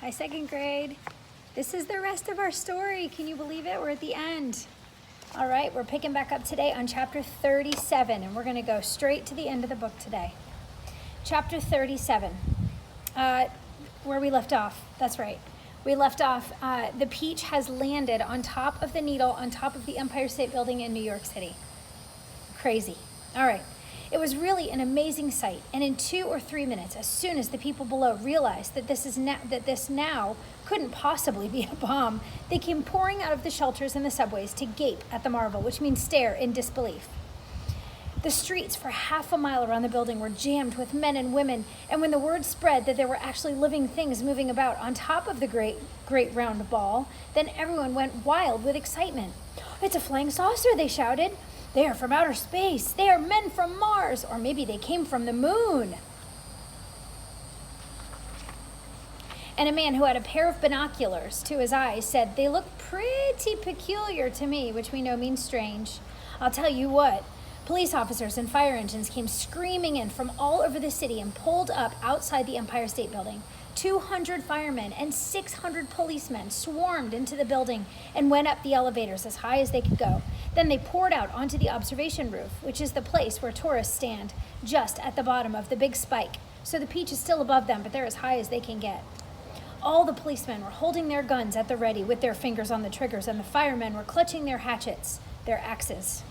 Hi, second grade. This is the rest of our story. Can you believe it? We're at the end. All right, we're picking back up today on chapter 37, and we're going to go straight to the end of the book today. Chapter 37, where we left off. That's right. We left off, the Peach has landed on top of the Needle, on top of the Empire State Building in New York City. Crazy. All right. It was really an amazing sight, and in 2 or 3 minutes, as soon as the people below realized that this now couldn't possibly be a bomb, they came pouring out of the shelters and the subways to gape at the marvel, which means stare in disbelief. The streets for half a mile around the building were jammed with men and women, and when the word spread that there were actually living things moving about on top of the great round ball, then everyone went wild with excitement. "It's a flying saucer," they shouted. "They are from outer space. They are men from Mars. Or maybe they came from the moon." And a man who had a pair of binoculars to his eyes said, "They look pretty peculiar to me," which we know means strange. I'll tell you what. Police officers and fire engines came screaming in from all over the city and pulled up outside the Empire State Building. 200 firemen and 600 policemen swarmed into the building and went up the elevators as high as they could go. Then they poured out onto the observation roof, which is the place where tourists stand, just at the bottom of the big spike. So the Peach is still above them, but they're as high as they can get. All the policemen were holding their guns at the ready with their fingers on the triggers, and the firemen were clutching their hatchets, their axes.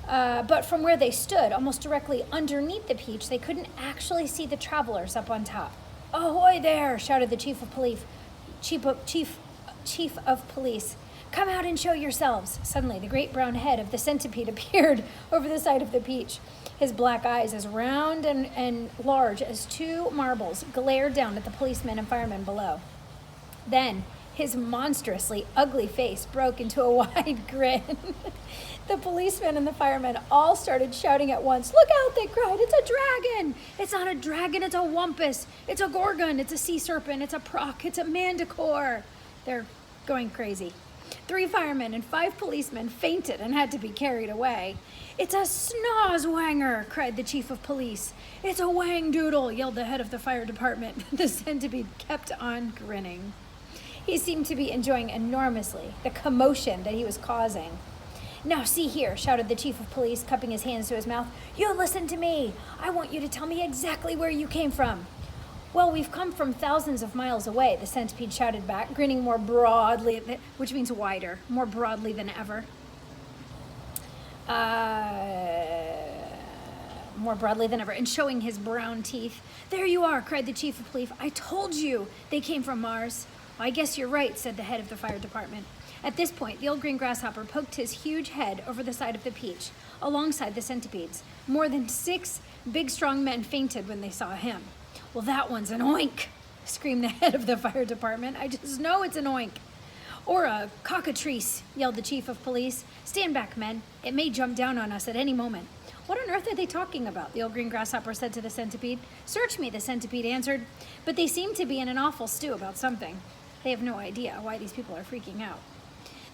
But from where they stood, almost directly underneath the Peach, they couldn't actually see the travelers up on top. "Ahoy there!" shouted the chief of police. Chief of police. "Come out and show yourselves." Suddenly, the great brown head of the centipede appeared over the side of the Peach. His black eyes, as round and large as 2 marbles, glared down at the policemen and firemen below. Then, his monstrously ugly face broke into a wide grin. The policemen and the firemen all started shouting at once. "Look out," they cried. "It's a dragon! It's not a dragon, it's a wumpus. It's a gorgon, it's a sea serpent, it's a proc, it's a manticore." They're going crazy. 3 firemen and 5 policemen fainted and had to be carried away. "It's a snozwanger," cried the chief of police. "It's a wang-doodle," yelled the head of the fire department. The centipede kept on grinning. He seemed to be enjoying enormously the commotion that he was causing. "Now see here," shouted the chief of police, cupping his hands to his mouth. "You listen to me. I want you to tell me exactly where you came from." "Well, we've come from thousands of miles away," the centipede shouted back, grinning more broadly, which means wider, more broadly than ever. More broadly than ever, and showing his brown teeth. "There you are," cried the chief of police. "I told you they came from Mars." "I guess you're right," said the head of the fire department. At this point, the old green grasshopper poked his huge head over the side of the Peach, alongside the centipedes. More than 6 big, strong men fainted when they saw him. "Well, that one's an oink," screamed the head of the fire department. "I just know it's an oink." "Or a cockatrice," yelled the chief of police. "Stand back, men. It may jump down on us at any moment." "What on earth are they talking about?" the old green grasshopper said to the centipede. "Search me," the centipede answered. But they seem to be in an awful stew about something. They have no idea why these people are freaking out.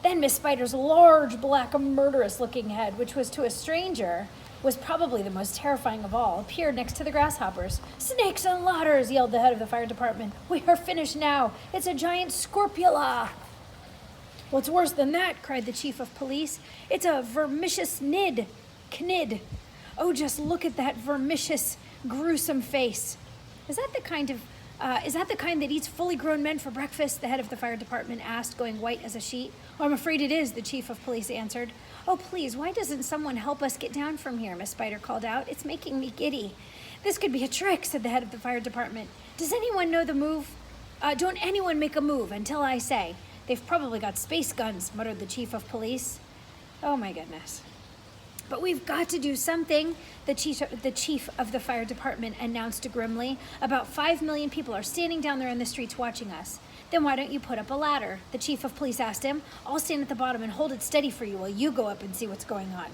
Then Miss Spider's large, black, murderous-looking head, which was to a stranger, was probably the most terrifying of all, appeared next to the grasshoppers. "Snakes and ladders," yelled the head of the fire department. "We are finished now. It's a giant scorpula." "Well, it's worse than that," cried the chief of police. "It's a vermicious knid. Oh, just look at that vermicious, gruesome face." Is that the kind that eats fully grown men for breakfast?" the head of the fire department asked, going white as a sheet. "Oh, I'm afraid it is," the chief of police answered. "Oh, please, why doesn't someone help us get down from here?" Miss Spider called out. "It's making me giddy." "This could be a trick," said the head of the fire department. "Does anyone know the move? Don't anyone make a move until I say." "They've probably got space guns," muttered the chief of police. Oh, my goodness. "But we've got to do something," the chief of the fire department announced grimly. "About 5 million people are standing down there in the streets watching us." "Then why don't you put up a ladder?" the chief of police asked him. "I'll stand at the bottom and hold it steady for you while you go up and see what's going on."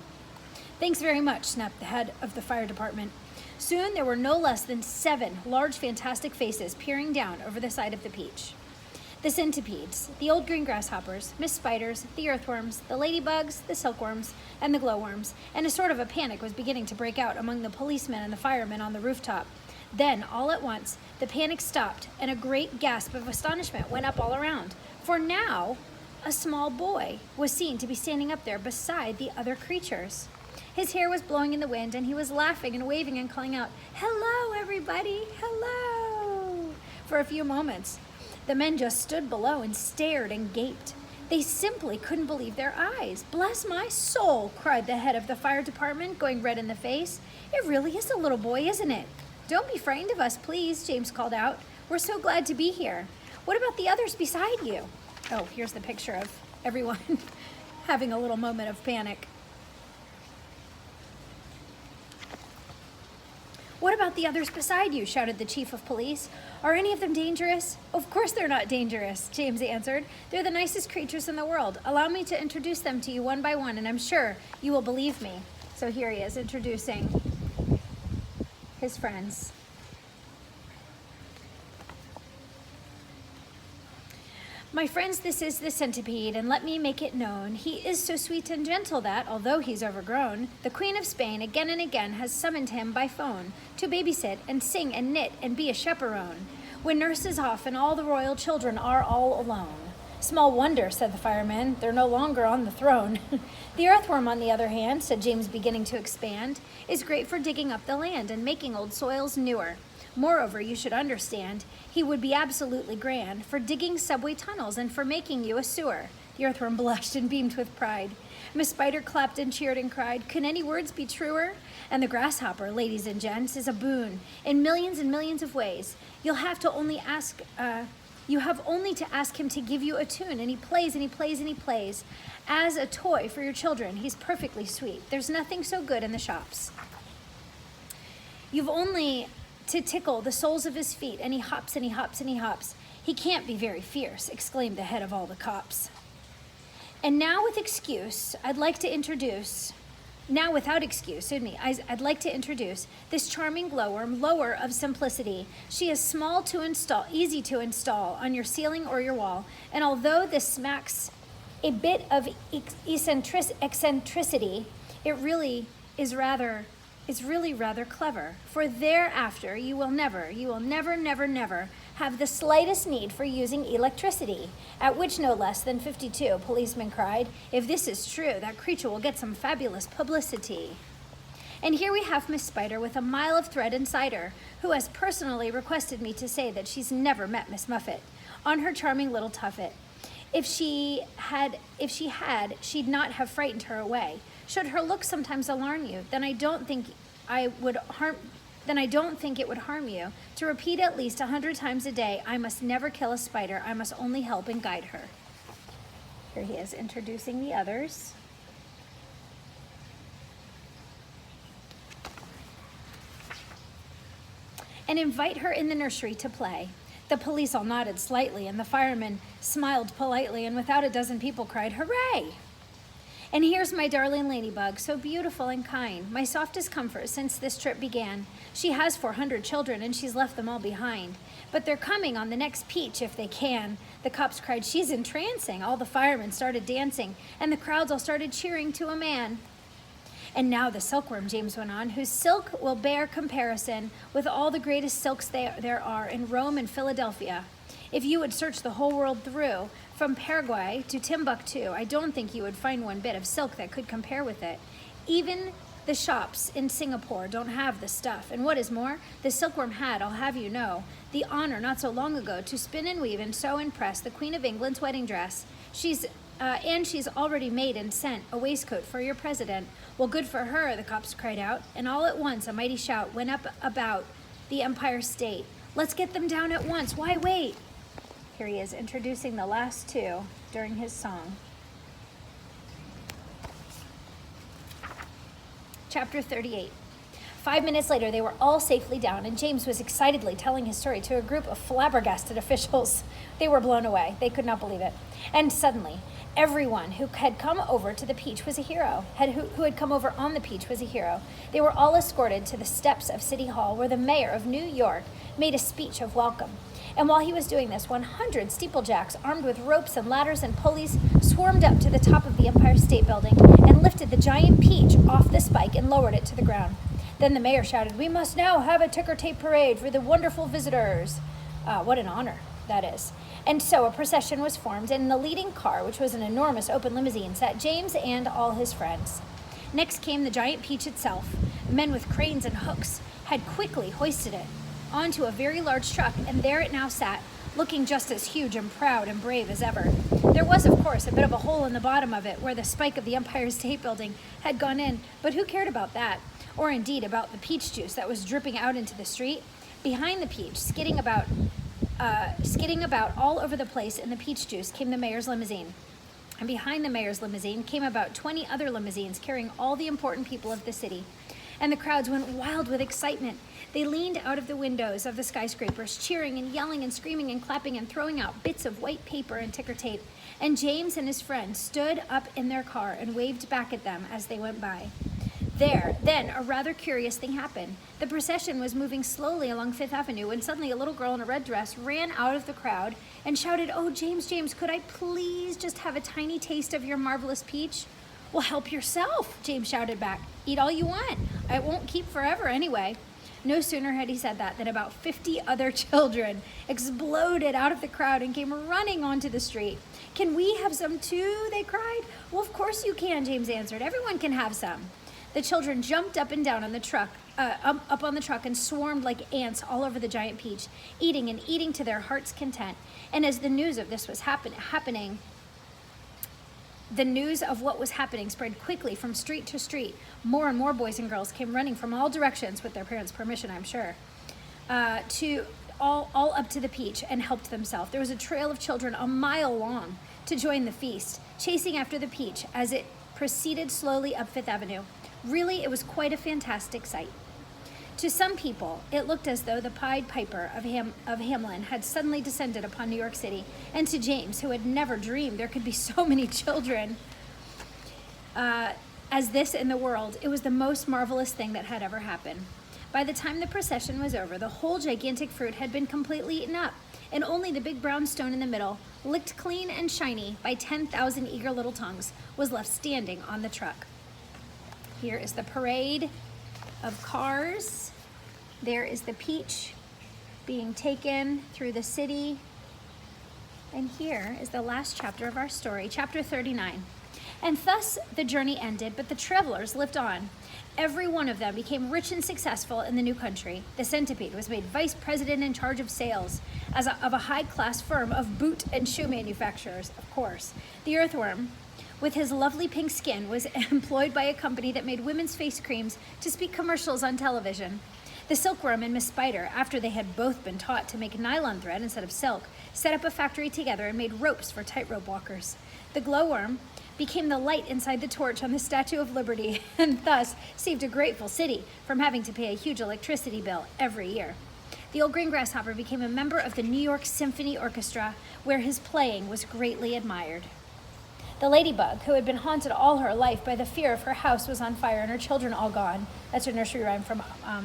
"Thanks very much," snapped the head of the fire department. Soon there were no less than 7 large, fantastic faces peering down over the side of the Peach. The centipedes, the old green grasshoppers, Miss Spiders, the earthworms, the ladybugs, the silkworms, and the glowworms, and a sort of a panic was beginning to break out among the policemen and the firemen on the rooftop. Then, all at once, the panic stopped, and a great gasp of astonishment went up all around. For now, a small boy was seen to be standing up there beside the other creatures. His hair was blowing in the wind, and he was laughing and waving and calling out, "Hello, everybody! Hello!" For a few moments, the men just stood below and stared and gaped. They simply couldn't believe their eyes. "Bless my soul," cried the head of the fire department, going red in the face. "It really is a little boy, isn't it?" "Don't be frightened of us, please," James called out. "We're so glad to be here. What about the others beside you?" Oh, here's the picture of everyone having a little moment of panic. "What about the others beside you?" shouted the chief of police. "Are any of them dangerous?" "Of course they're not dangerous," James answered. "They're the nicest creatures in the world. Allow me to introduce them to you one by one, and I'm sure you will believe me." So here he is introducing his friends. "My friends, this is the centipede, and let me make it known. He is so sweet and gentle that, although he's overgrown, the Queen of Spain again and again has summoned him by phone to babysit and sing and knit and be a chaperone when nurse is off and all the royal children are all alone." "Small wonder," said the fireman, "they're no longer on the throne." "The earthworm, on the other hand," said James, beginning to expand, "is great for digging up the land and making old soils newer. Moreover, you should understand, he would be absolutely grand for digging subway tunnels and for making you a sewer." The earthworm blushed and beamed with pride. Miss Spider clapped and cheered and cried, "Can any words be truer?" And the grasshopper, ladies and gents, is a boon in millions and millions of ways. You have only to ask him to give you a tune, and he plays and he plays and he plays. As a toy for your children, he's perfectly sweet. There's nothing so good in the shops. You've only to tickle the soles of his feet, and he hops and he hops and he hops. He can't be very fierce," exclaimed the head of all the cops. "And now without excuse, I'd like to introduce this charming glowworm, lower of simplicity. She is small to install, easy to install on your ceiling or your wall, and although this smacks a bit of eccentricity, it's really rather clever, for thereafter you will never have the slightest need for using electricity." At which no less than 52 policemen cried, "If this is true, that creature will get some fabulous publicity." And here we have Miss Spider with a mile of thread inside her, who has personally requested me to say that she's never met Miss Muffet on her charming little tuffet. If she had, she'd not have frightened her away. Should her looks sometimes alarm you, then I don't think it would harm you to repeat at least 100 times a day, "I must never kill a spider, I must only help and guide her." Here he is introducing the others. "And invite her in the nursery to play." The police all nodded slightly, and the fireman smiled politely, and without a dozen people cried, "Hooray!" "And here's my darling ladybug, so beautiful and kind, my softest comfort since this trip began. She has 400 children, and she's left them all behind. But they're coming on the next peach if they can." The cops cried, "She's entrancing." All the firemen started dancing, and the crowds all started cheering to a man. "And now the silkworm," James went on, "whose silk will bear comparison with all the greatest silks there are in Rome and Philadelphia. If you would search the whole world through, from Paraguay to Timbuktu, I don't think you would find one bit of silk that could compare with it. Even the shops in Singapore don't have the stuff. And what is more, the silkworm had, I'll have you know, the honor not so long ago to spin and weave and sew and press the Queen of England's wedding dress. She's already made and sent a waistcoat for your president." "Well, good for her," the cops cried out, and all at once a mighty shout went up about the Empire State. "Let's get them down at once. Why wait?" Here he is introducing the last two during his song. Chapter 38. 5 minutes later, they were all safely down, and James was excitedly telling his story to a group of flabbergasted officials. They were blown away. They could not believe it. And suddenly, everyone who had come over to the Peach was a hero. Who had come over on the Peach was a hero. They were all escorted to the steps of City Hall, where the mayor of New York made a speech of welcome. And while he was doing this, 100 steeplejacks, armed with ropes and ladders and pulleys, swarmed up to the top of the Empire State Building and lifted the giant Peach off the spike and lowered it to the ground. Then the mayor shouted, "We must now have a ticker tape parade for the wonderful visitors." What an honor that is. And so a procession was formed, and in the leading car, which was an enormous open limousine, sat James and all his friends. Next came the giant peach itself. Men with cranes and hooks had quickly hoisted it onto a very large truck, and there it now sat, looking just as huge and proud and brave as ever. There was, of course, a bit of a hole in the bottom of it where the spike of the Empire State Building had gone in, but who cared about that? Or indeed about the peach juice that was dripping out into the street? Behind the peach, skidding about all over the place in the peach juice, came the mayor's limousine. And behind the mayor's limousine came about 20 other limousines carrying all the important people of the city. And the crowds went wild with excitement. They leaned out of the windows of the skyscrapers, cheering and yelling and screaming and clapping and throwing out bits of white paper and ticker tape. And James and his friends stood up in their car and waved back at them as they went by. Then a rather curious thing happened. The procession was moving slowly along Fifth Avenue when suddenly a little girl in a red dress ran out of the crowd and shouted, "Oh, James, James, could I please just have a tiny taste of your marvelous peach?" "Well, help yourself," James shouted back. "Eat all you want. It won't keep forever anyway." No sooner had he said that than about 50 other children exploded out of the crowd and came running onto the street. "Can we have some too?" they cried. "Well, of course you can," James answered. "Everyone can have some." The children jumped up and down on the truck, up on the truck, and swarmed like ants all over the giant peach, eating and eating to their heart's content. And as the news of this was happening, the news of what was happening spread quickly from street to street. More and more boys and girls came running from all directions, with their parents' permission, I'm sure, to all up to the peach and helped themselves. There was a trail of children a mile long to join the feast, chasing after the peach as it proceeded slowly up Fifth Avenue. Really, it was quite a fantastic sight. To some people, it looked as though the Pied Piper of Hamelin had suddenly descended upon New York City, and to James, who had never dreamed there could be so many children as this in the world, it was the most marvelous thing that had ever happened. By the time the procession was over, the whole gigantic fruit had been completely eaten up, and only the big brown stone in the middle, licked clean and shiny by 10,000 eager little tongues, was left standing on the truck. Here is the parade of cars. There is the peach being taken through the city. And here is the last chapter of our story, chapter 39. And thus the journey ended, but the travelers lived on. Every one of them became rich and successful in the new country. The centipede was made vice president in charge of sales of a high-class firm of boot and shoe manufacturers, of course. The earthworm, with his lovely pink skin, was employed by a company that made women's face creams to speak commercials on television. The silkworm and Miss Spider, after they had both been taught to make nylon thread instead of silk, set up a factory together and made ropes for tightrope walkers. The glowworm became the light inside the torch on the Statue of Liberty and thus saved a grateful city from having to pay a huge electricity bill every year. The old green grasshopper became a member of the New York Symphony Orchestra, where his playing was greatly admired. The ladybug, who had been haunted all her life by the fear of her house was on fire and her children all gone. That's a nursery rhyme from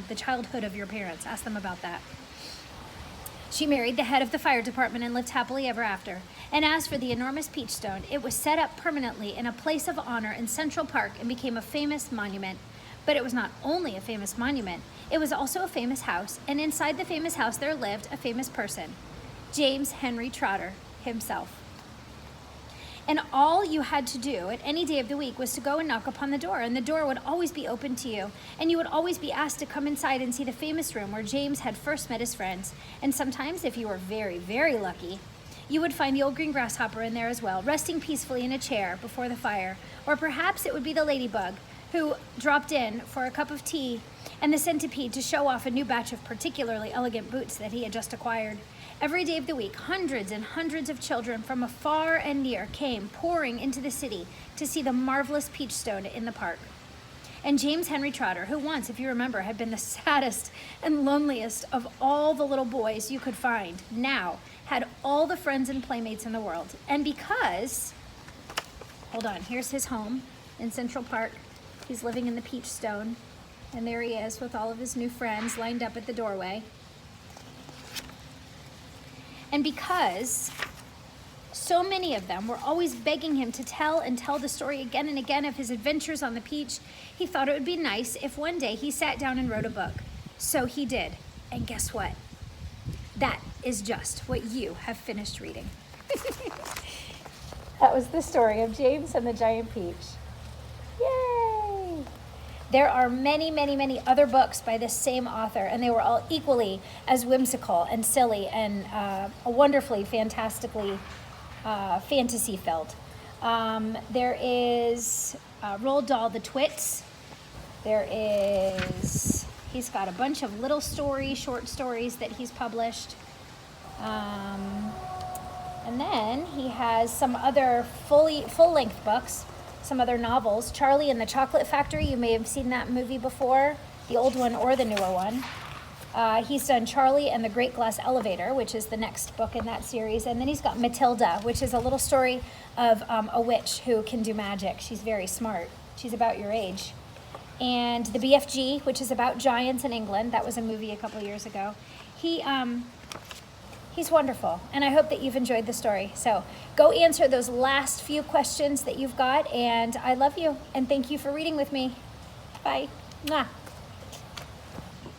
The Childhood of Your Parents. Ask them about that. She married the head of the fire department and lived happily ever after. And as for the enormous peach stone, it was set up permanently in a place of honor in Central Park and became a famous monument. But it was not only a famous monument, it was also a famous house, and inside the famous house there lived a famous person, James Henry Trotter himself. And all you had to do at any day of the week was to go and knock upon the door, and the door would always be open to you, and you would always be asked to come inside and see the famous room where James had first met his friends. And sometimes, if you were very, very lucky, you would find the old green grasshopper in there as well, resting peacefully in a chair before the fire. Or perhaps it would be the ladybug, who dropped in for a cup of tea, and the centipede to show off a new batch of particularly elegant boots that he had just acquired. Every day of the week, hundreds and hundreds of children from afar and near came pouring into the city to see the marvelous peach stone in the park. And James Henry Trotter, who once, if you remember, had been the saddest and loneliest of all the little boys you could find, now had all the friends and playmates in the world. And because, hold on, here's his home in Central Park. He's living in the peach stone, and there he is with all of his new friends lined up at the doorway. And because So many of them were always begging him to tell and tell the story again and again of his adventures on the peach. He thought it would be nice if one day he sat down and wrote a book. So he did. And guess what? That is just what you have finished reading. That was the story of James and the Giant Peach. Yay! There are many, many, many other books by this same author, and they were all equally as whimsical and silly and wonderfully, fantastically fantasy-filled. There is Roald Dahl, The Twits. He's got a bunch of little short stories that he's published. And then he has some other full-length books, some other novels. Charlie and the Chocolate Factory, you may have seen that movie before, the old one or the newer one. He's done Charlie and the Great Glass Elevator, which is the next book in that series. And then he's got Matilda, which is a little story of a witch who can do magic. She's very smart. She's about your age. And the BFG, which is about giants in England. That was a movie a couple years ago. He's wonderful, and I hope that you've enjoyed the story. So go answer those last few questions that you've got, and I love you, and thank you for reading with me. Bye. Mwah.